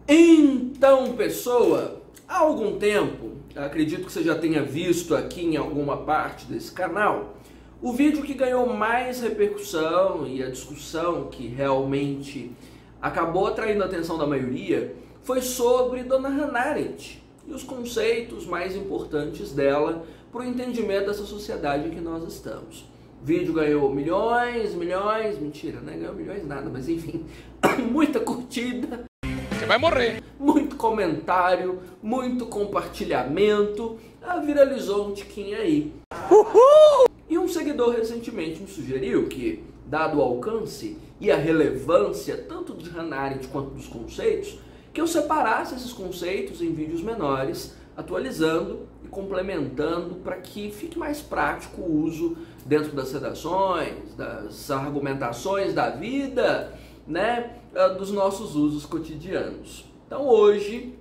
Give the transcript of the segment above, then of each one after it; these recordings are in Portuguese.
Então, pessoa, há algum tempo, acredito que você já tenha visto aqui em alguma parte desse canal, o vídeo que ganhou mais repercussão e a discussão que realmente acabou atraindo a atenção da maioria foi sobre Dona Hannah Arendt e os conceitos mais importantes dela para o entendimento dessa sociedade em que nós estamos. O vídeo ganhou milhões, mentira, né? Ganhou milhões nada, mas enfim, muita curtida. Você vai morrer. Muito comentário, muito compartilhamento, viralizou um tiquinho aí. Uhul! E um seguidor recentemente me sugeriu que, dado o alcance e a relevância tanto de Hannah Arendt quanto dos conceitos, que eu separasse esses conceitos em vídeos menores, atualizando e complementando para que fique mais prático o uso dentro das redações, das argumentações da vida, né, dos nossos usos cotidianos. Então hoje,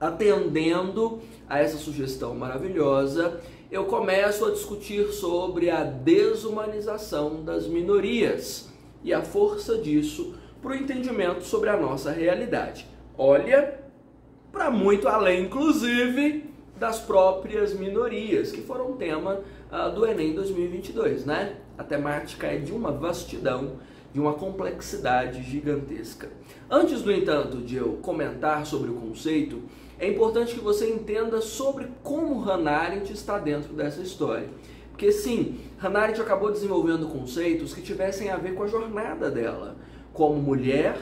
atendendo a essa sugestão maravilhosa, eu começo a discutir sobre a desumanização das minorias e a força disso para o entendimento sobre a nossa realidade. Olha, para muito além, inclusive, das próprias minorias, que foram tema do Enem 2022, né? A temática é de uma vastidão, de uma complexidade gigantesca. Antes, no entanto, de eu comentar sobre o conceito, é importante que você entenda sobre como Hannah Arendt está dentro dessa história. Porque sim, Hannah Arendt acabou desenvolvendo conceitos que tivessem a ver com a jornada dela, como mulher,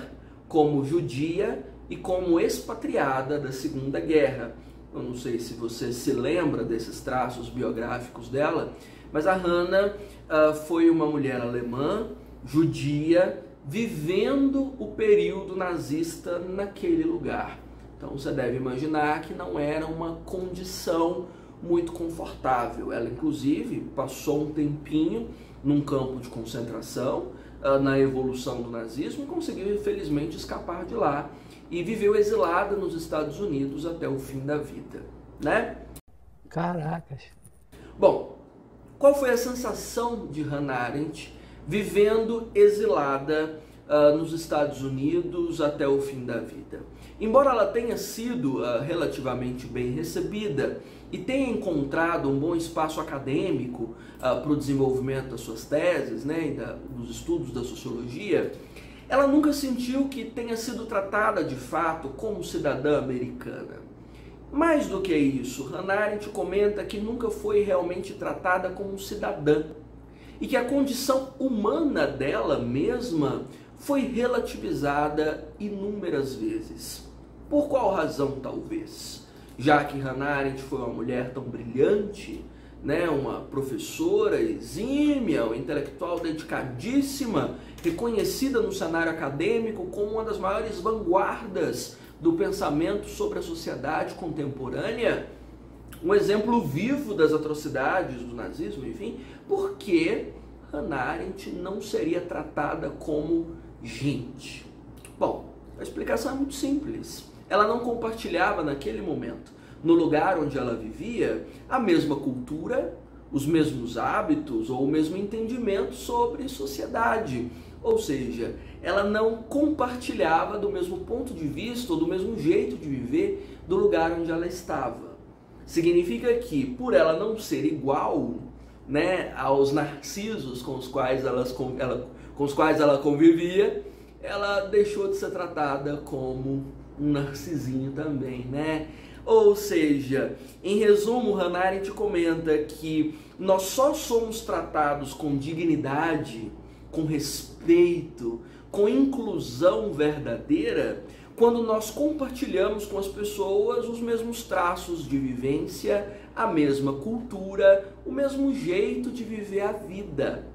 como judia e como expatriada da Segunda Guerra. Eu não sei se você se lembra desses traços biográficos dela, mas a Hannah foi uma mulher alemã, judia, vivendo o período nazista naquele lugar. Então você deve imaginar que não era uma condição muito confortável. Ela, inclusive, passou um tempinho num campo de concentração, na evolução do nazismo, e conseguiu, infelizmente, escapar de lá. E viveu exilada nos Estados Unidos até o fim da vida, né? Caracas! Bom, qual foi a sensação de Hannah Arendt vivendo exilada nos Estados Unidos até o fim da vida? Embora ela tenha sido relativamente bem recebida e tenha encontrado um bom espaço acadêmico para o desenvolvimento das suas teses, né, e dos estudos da sociologia, ela nunca sentiu que tenha sido tratada de fato como cidadã americana. Mais do que isso, Hannah Arendt comenta que nunca foi realmente tratada como cidadã e que a condição humana dela mesma foi relativizada inúmeras vezes. Por qual razão, talvez? Já que Hannah Arendt foi uma mulher tão brilhante, né, uma professora exímia, uma intelectual dedicadíssima, reconhecida no cenário acadêmico como uma das maiores vanguardas do pensamento sobre a sociedade contemporânea, um exemplo vivo das atrocidades do nazismo, enfim, por que Hannah Arendt não seria tratada como gente? Bom, a explicação é muito simples. Ela não compartilhava naquele momento, no lugar onde ela vivia, a mesma cultura, os mesmos hábitos ou o mesmo entendimento sobre sociedade. Ou seja, ela não compartilhava do mesmo ponto de vista ou do mesmo jeito de viver do lugar onde ela estava. Significa que, por ela não ser igual, né, aos narcisos com os quais ela convivia, ela deixou de ser tratada como um narcisinho também, né? Ou seja, em resumo, Hannah Arendt comenta que nós só somos tratados com dignidade, com respeito, com inclusão verdadeira, quando nós compartilhamos com as pessoas os mesmos traços de vivência, a mesma cultura, o mesmo jeito de viver a vida.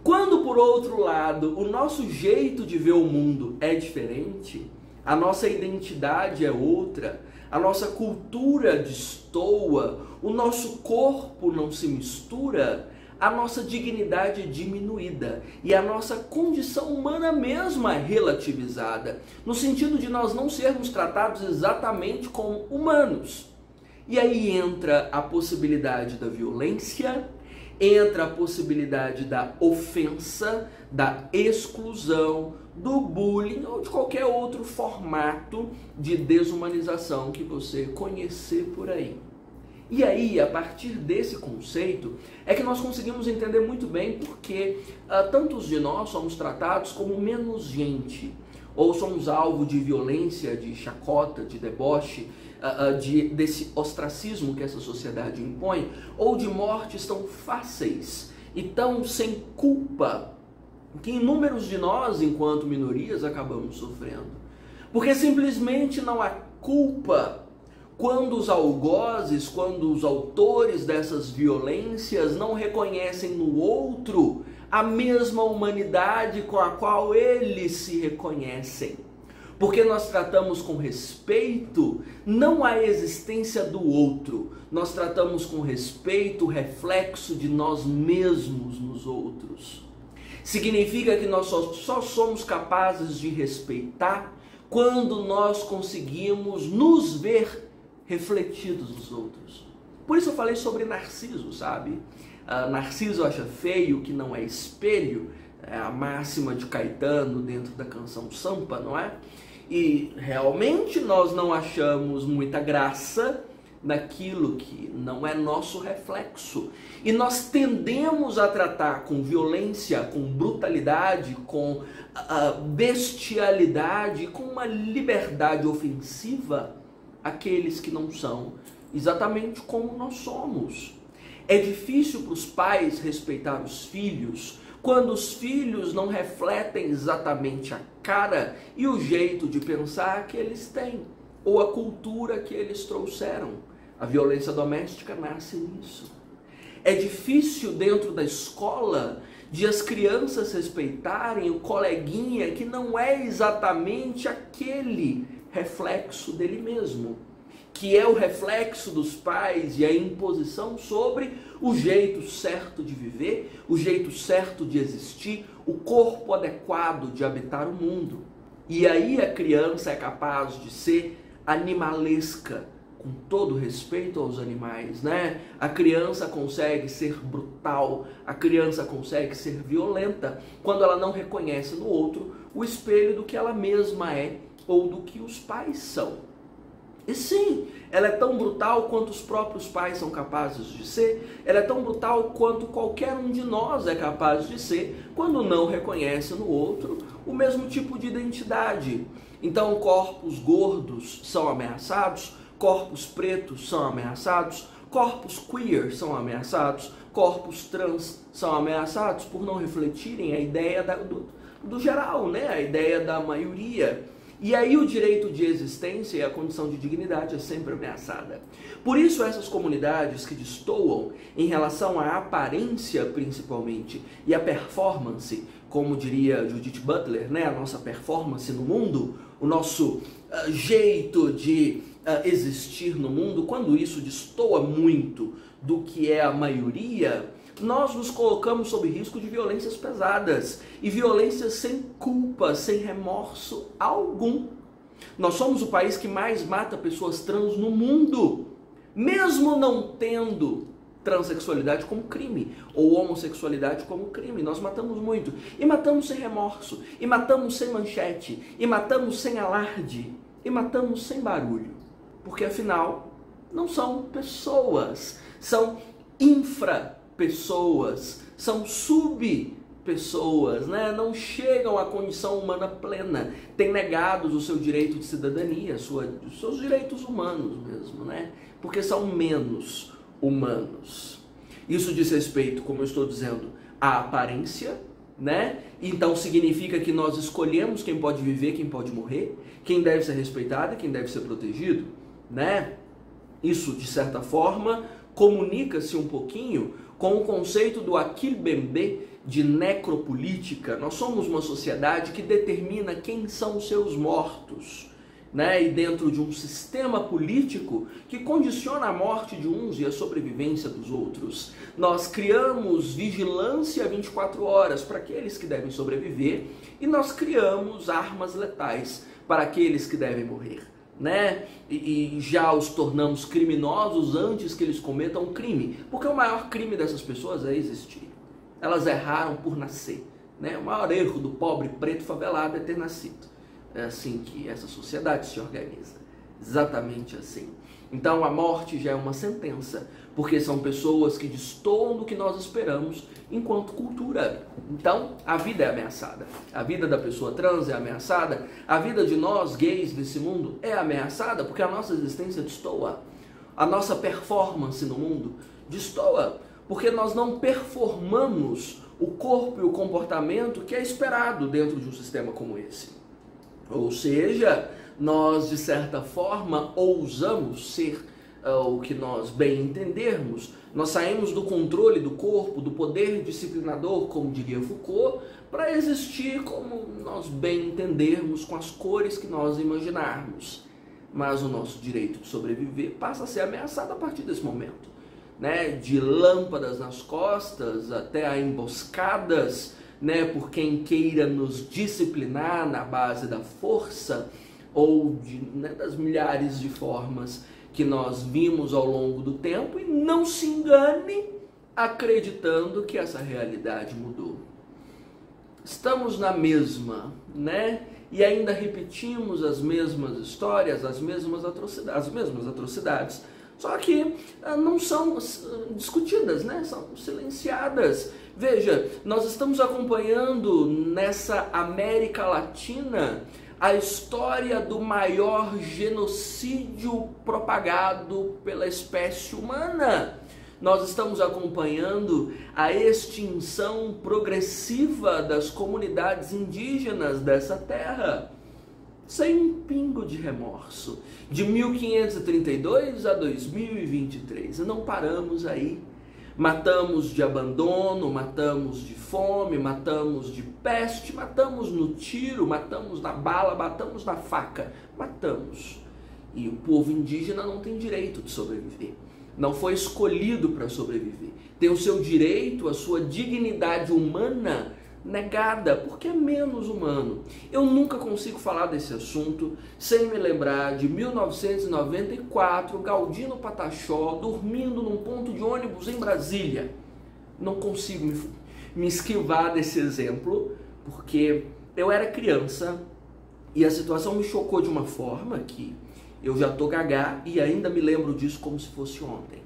Quando, por outro lado, o nosso jeito de ver o mundo é diferente, a nossa identidade é outra, a nossa cultura destoa, o nosso corpo não se mistura, a nossa dignidade é diminuída e a nossa condição humana mesma é relativizada, no sentido de nós não sermos tratados exatamente como humanos. E aí entra a possibilidade da violência, entra a possibilidade da ofensa, da exclusão, do bullying ou de qualquer outro formato de desumanização que você conhecer por aí. E aí, a partir desse conceito, é que nós conseguimos entender muito bem porque tantos de nós somos tratados como menos gente, ou somos alvo de violência, de chacota, de deboche, desse ostracismo que essa sociedade impõe, ou de mortes tão fáceis e tão sem culpa, que inúmeros de nós, enquanto minorias, acabamos sofrendo. Porque simplesmente não há culpa quando os algozes, quando os autores dessas violências não reconhecem no outro a mesma humanidade com a qual eles se reconhecem. Porque nós tratamos com respeito não a existência do outro, nós tratamos com respeito o reflexo de nós mesmos nos outros. Significa que nós só somos capazes de respeitar quando nós conseguimos nos ver refletidos nos outros. Por isso eu falei sobre Narciso, sabe? Narciso acha feio que não é espelho, é a máxima de Caetano dentro da canção Sampa, não é? E realmente nós não achamos muita graça naquilo que não é nosso reflexo. E nós tendemos a tratar com violência, com brutalidade, com bestialidade, com uma liberdade ofensiva aqueles que não são exatamente como nós somos. É difícil para os pais respeitar os filhos quando os filhos não refletem exatamente a cara e o jeito de pensar que eles têm, ou a cultura que eles trouxeram. A violência doméstica nasce nisso. É difícil dentro da escola de as crianças respeitarem o coleguinha que não é exatamente aquele reflexo dele mesmo, que é o reflexo dos pais e a imposição sobre o jeito certo de viver, o jeito certo de existir, o corpo adequado de habitar o mundo. E aí a criança é capaz de ser animalesca, com todo respeito aos animais, né? A criança consegue ser brutal, a criança consegue ser violenta quando ela não reconhece no outro o espelho do que ela mesma é ou do que os pais são. E sim, ela é tão brutal quanto os próprios pais são capazes de ser, ela é tão brutal quanto qualquer um de nós é capaz de ser quando não reconhece no outro o mesmo tipo de identidade. Então, corpos gordos são ameaçados, corpos pretos são ameaçados, corpos queer são ameaçados, corpos trans são ameaçados por não refletirem a ideia do geral, né? A ideia da maioria. E aí o direito de existência e a condição de dignidade é sempre ameaçada. Por isso essas comunidades que destoam em relação à aparência principalmente e à performance, como diria Judith Butler, né? A nossa performance no mundo, o nosso jeito de existir no mundo, quando isso destoa muito do que é a maioria, nós nos colocamos sob risco de violências pesadas e violências sem culpa, sem remorso algum. Nós somos o país que mais mata pessoas trans no mundo, mesmo não tendo transexualidade como crime ou homossexualidade como crime. Nós matamos muito e matamos sem remorso, e matamos sem manchete, e matamos sem alarde, e matamos sem barulho, porque afinal não são pessoas, são infra-pessoas, são sub-pessoas, né? Não chegam à condição humana plena, têm negados o seu direito de cidadania, os seus direitos humanos mesmo, né? Porque são menos humanos. Isso diz respeito, como eu estou dizendo, à aparência, né? Então significa que nós escolhemos quem pode viver, quem pode morrer, quem deve ser respeitado e quem deve ser protegido, né? Isso, de certa forma, comunica-se um pouquinho com o conceito do Achille Mbembe de necropolítica. Nós somos uma sociedade que determina quem são os seus mortos, né? E dentro de um sistema político que condiciona a morte de uns e a sobrevivência dos outros, nós criamos vigilância 24 horas para aqueles que devem sobreviver e nós criamos armas letais para aqueles que devem morrer, né? E já os tornamos criminosos antes que eles cometam um crime. Porque o maior crime dessas pessoas é existir. Elas erraram por nascer, né? O maior erro do pobre preto favelado é ter nascido. É assim que essa sociedade se organiza. Exatamente assim. Então a morte já é uma sentença, porque são pessoas que destoam do que nós esperamos enquanto cultura. Então a vida é ameaçada, a vida da pessoa trans é ameaçada, a vida de nós gays desse mundo é ameaçada, porque a nossa existência destoa, a nossa performance no mundo destoa, porque nós não performamos o corpo e o comportamento que é esperado dentro de um sistema como esse. Ou seja, nós de certa forma ousamos ser o que nós bem entendermos. Nós saímos do controle do corpo, do poder disciplinador, como diria Foucault, para existir como nós bem entendermos, com as cores que nós imaginarmos. Mas o nosso direito de sobreviver passa a ser ameaçado a partir desse momento, né? De lâmpadas nas costas até a emboscadas, né, por quem queira nos disciplinar na base da força, ou das milhares de formas que nós vimos ao longo do tempo, e não se engane acreditando que essa realidade mudou. Estamos na mesma, né? E ainda repetimos as mesmas histórias, as mesmas atrocidades, só que não são discutidas, né? São silenciadas. Veja, nós estamos acompanhando nessa América Latina a história do maior genocídio propagado pela espécie humana. Nós estamos acompanhando a extinção progressiva das comunidades indígenas dessa terra, sem um pingo de remorso. De 1532 a 2023, e não paramos aí. Matamos de abandono, matamos de fome, matamos de peste, matamos no tiro, matamos na bala, matamos na faca, matamos. E o povo indígena não tem direito de sobreviver. Não foi escolhido para sobreviver. Tem o seu direito, a sua dignidade humana negada, porque é menos humano. Eu nunca consigo falar desse assunto sem me lembrar de 1994, Galdino Pataxó dormindo num ponto de ônibus em Brasília. Não consigo me esquivar desse exemplo, porque eu era criança e a situação me chocou de uma forma que eu já tô gagá e ainda me lembro disso como se fosse ontem.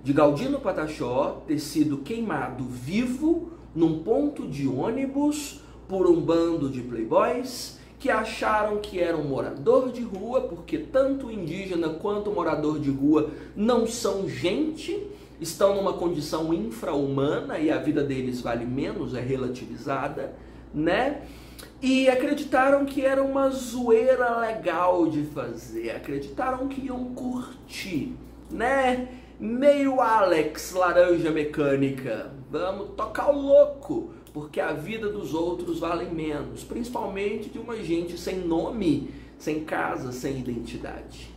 De Galdino Pataxó ter sido queimado vivo num ponto de ônibus por um bando de playboys que acharam que era um morador de rua, porque tanto indígena quanto morador de rua não são gente, estão numa condição infra-humana e a vida deles vale menos, é relativizada, né? E acreditaram que era uma zoeira legal de fazer, acreditaram que iam curtir, né? Meio Alex Laranja Mecânica, vamos tocar o louco, porque a vida dos outros vale menos, principalmente de uma gente sem nome, sem casa, sem identidade.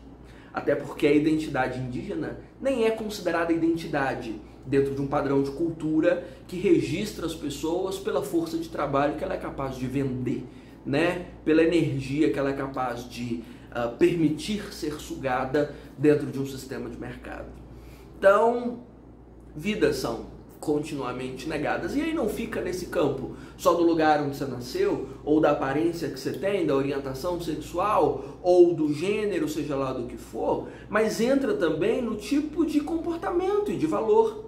Até porque a identidade indígena nem é considerada identidade dentro de um padrão de cultura que registra as pessoas pela força de trabalho que ela é capaz de vender, né? Pela energia que ela é capaz de permitir ser sugada dentro de um sistema de mercado. Então, vidas são continuamente negadas. E aí não fica nesse campo só do lugar onde você nasceu, ou da aparência que você tem, da orientação sexual, ou do gênero, seja lá do que for, mas entra também no tipo de comportamento e de valor.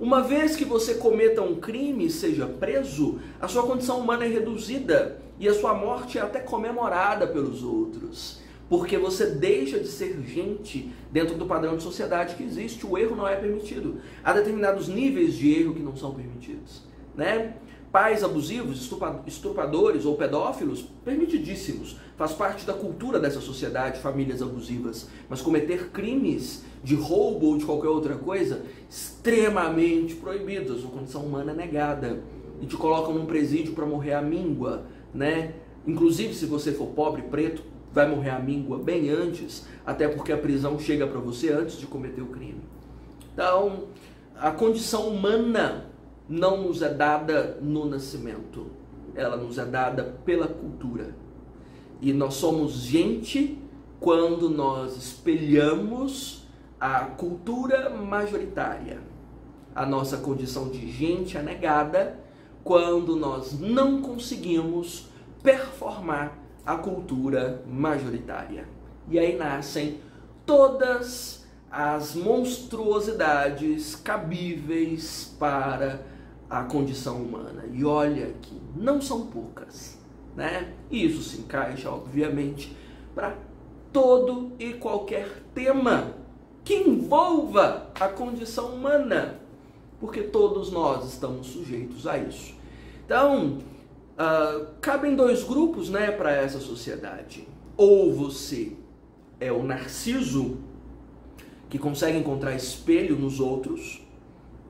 Uma vez que você cometa um crime e seja preso, a sua condição humana é reduzida e a sua morte é até comemorada pelos outros. Porque você deixa de ser gente dentro do padrão de sociedade que existe. O erro não é permitido. Há determinados níveis de erro que não são permitidos, né? Pais abusivos, estupradores ou pedófilos, permitidíssimos. Faz parte da cultura dessa sociedade, famílias abusivas. Mas cometer crimes de roubo ou de qualquer outra coisa, extremamente proibidos. A sua condição humana é negada. E te colocam num presídio para morrer à míngua, né? Inclusive, se você for pobre, preto, vai morrer à míngua bem antes, até porque a prisão chega para você antes de cometer o crime. Então, a condição humana não nos é dada no nascimento, ela nos é dada pela cultura. E nós somos gente quando nós espelhamos a cultura majoritária. A nossa condição de gente é negada quando nós não conseguimos performar a cultura majoritária. E aí nascem todas as monstruosidades cabíveis para a condição humana. E olha que não são poucas, né? E isso se encaixa, obviamente, para todo e qualquer tema que envolva a condição humana, porque todos nós estamos sujeitos a isso. Então, cabem dois grupos, né, para essa sociedade. Ou você é o narciso, que consegue encontrar espelho nos outros,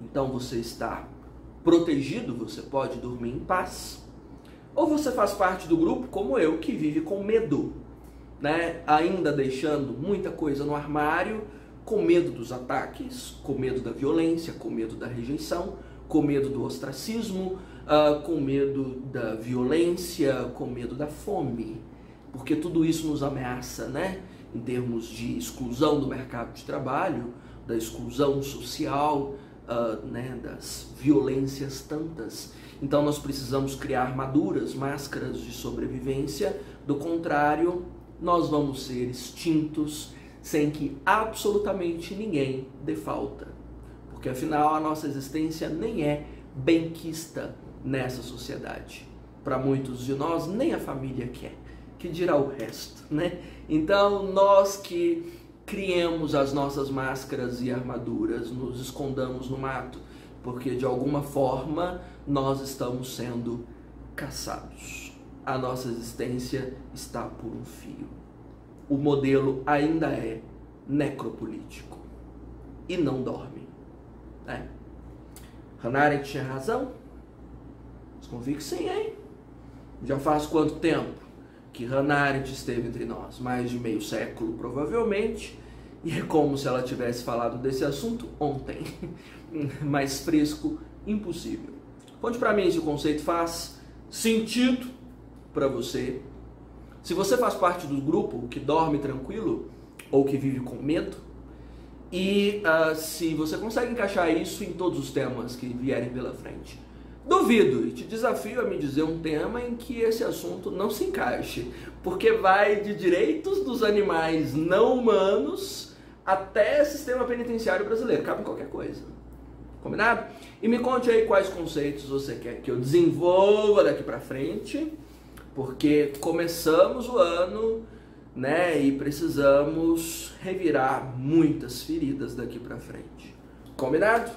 então você está protegido, você pode dormir em paz. Ou você faz parte do grupo, como eu, que vive com medo, né? Ainda deixando muita coisa no armário, com medo dos ataques, com medo da violência, com medo da rejeição, com medo do ostracismo, com medo da violência, com medo da fome, porque tudo isso nos ameaça, né? Em termos de exclusão do mercado de trabalho, da exclusão social, né? Das violências tantas. Então nós precisamos criar armaduras, máscaras de sobrevivência, do contrário, nós vamos ser extintos sem que absolutamente ninguém dê falta. Porque afinal a nossa existência nem é benquista nessa sociedade. Para muitos de nós, nem a família quer, que dirá o resto, né? Então nós que criemos as nossas máscaras e armaduras, nos escondamos no mato, porque de alguma forma nós estamos sendo caçados. A nossa existência está por um fio. O modelo ainda é necropolítico e não dorme, né? Hannah Arendt tinha razão? Desconfio que sim, hein? Já faz quanto tempo que Hannah Arendt esteve entre nós? Mais de meio século, provavelmente. E é como se ela tivesse falado desse assunto ontem. Mais fresco, impossível. Conte pra mim se o conceito faz sentido para você. Se você faz parte do grupo que dorme tranquilo ou que vive com medo, e se você consegue encaixar isso em todos os temas que vierem pela frente. Duvido e te desafio a me dizer um tema em que esse assunto não se encaixe, porque vai de direitos dos animais não humanos até sistema penitenciário brasileiro, cabe em qualquer coisa. Combinado? E me conte aí quais conceitos você quer que eu desenvolva daqui pra frente, porque começamos o ano, né, e precisamos revirar muitas feridas daqui pra frente. Combinado?